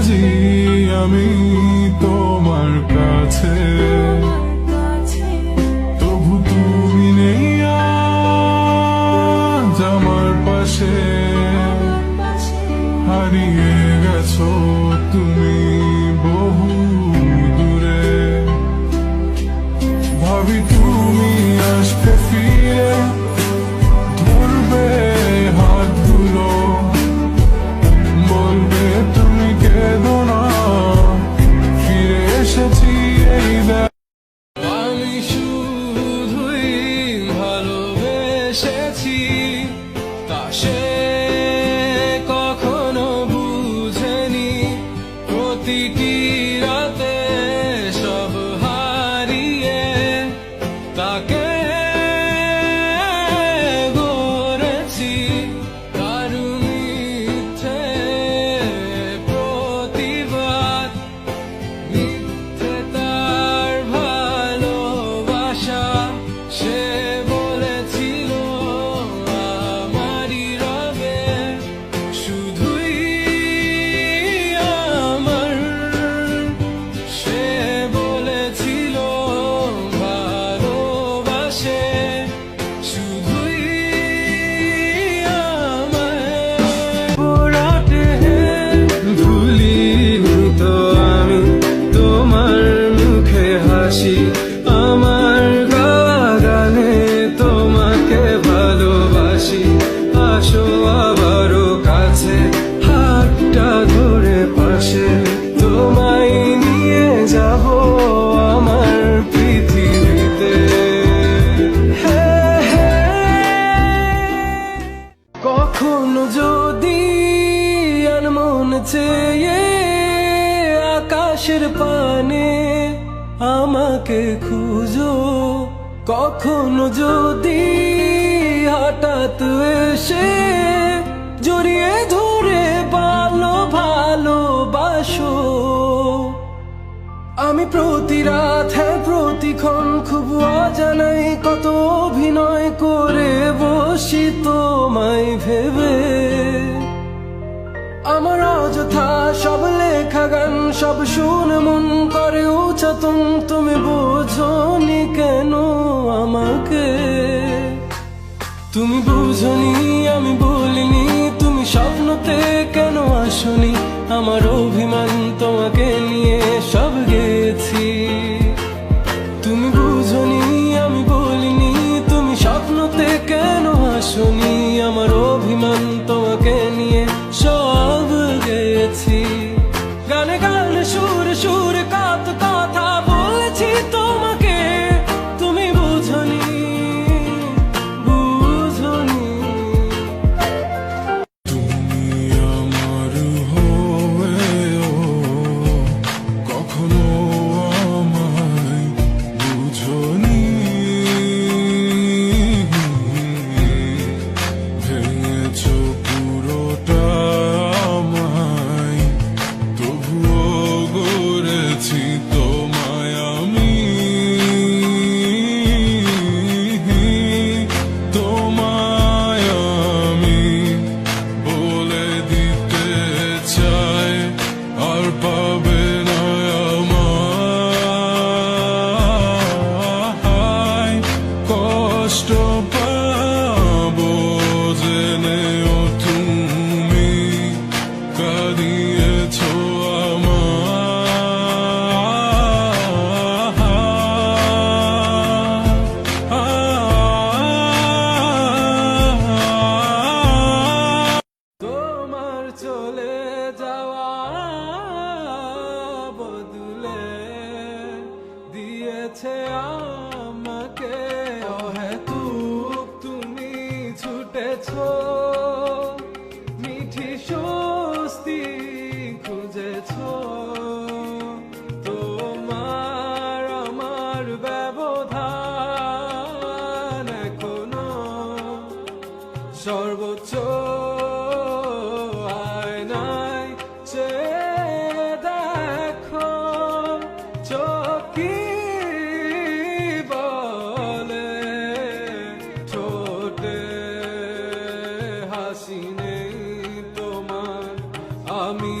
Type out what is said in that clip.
বুঝি আমি তোমার কাছে, তবু তুমি নেই আজ আমার পাশে। হারিয়ে গেছো তুমি বহু দূরে, ভাবি তুমি আসবে ফিরে, ধরবে হাতগুলো, বলবে তুমি কেঁদো না, ফিরে এসেছি এই আমি শুধুই ভালোবেসেছি, তা সে কখনো বুঝেনি। প্রতিটি রাতে সব হারিয়ে তাকে গড়েছি, কারু মিথ্যে প্রতিবাদ, মিথ্যে তার ভালোবাসা। সে বলেছিল আমারই রবে শুধুই আমার, সে বলেছিল ভালোবাসে শুধুই আমায়। পোড়াটে ভুলিনি তো আমি তোমার মুখে হাসি, আমার গাওয়া গানে তোমাকে ভালোবাসি। আসো আবারও কাছে, হাতটা ধরে পাশে, তোমায় নিয়ে যাব আমার পৃথিবীতে। কখনো যদি আনমন চেয়ে আকাশের পানে আমাকে খুঁজো, কখনো যদি হঠাৎ এসে জড়িয়ে ধরে ভালোবাসো, আমি প্রতি রাত প্রতিক্ষণ খুব অজানাই কত অভিনয় করে বসি তোমায় ভেবে। আমার অযথা সব লেখা গান সব শুনে মন করে উচ্চাতন, তুমি বোঝনি কেন আমাকে। তুমি বুঝনি আমি বলিনি, তুমি স্বপ্নতে কেন আসনি, আমার অভিমান তোমাকে নিয়ে সব গেছি। তুমি বুঝনি আমি বলিনি, তুমি স্বপ্নতে কেন আসনি, আমার অভিমান তোমাকে নিয়ে সব গেছি। গানে গানে সুরে সুরে কত কথা বলেছি তোমাকে, তুমি বুঝনি বুঝনি। তুমি আমার হয়েও কখনো আমায় বুঝনি, ভেঙেছো পুরোটা আমায়, তবুও গড়েছি তোমায় আমি। তোমায় আমি বলে দিতে চাই, আর পাবে না আমায় কষ্ট পাবো জেনেও তুমি কাঁদিয়েছো তোমার চলে যাওয়া বদলে দিয়েছে আমাকে অহেতুক তুমি ছুটেছো, মিঠি স্বস্তি খুঁজেছো। তোমার আমার ব্যবধান এখনো সর্বোচ্চ আয়নায় চেয়ে দেখো, চোখ কি বলে, ঠোঁটে হাসি নেই তোমার, আমি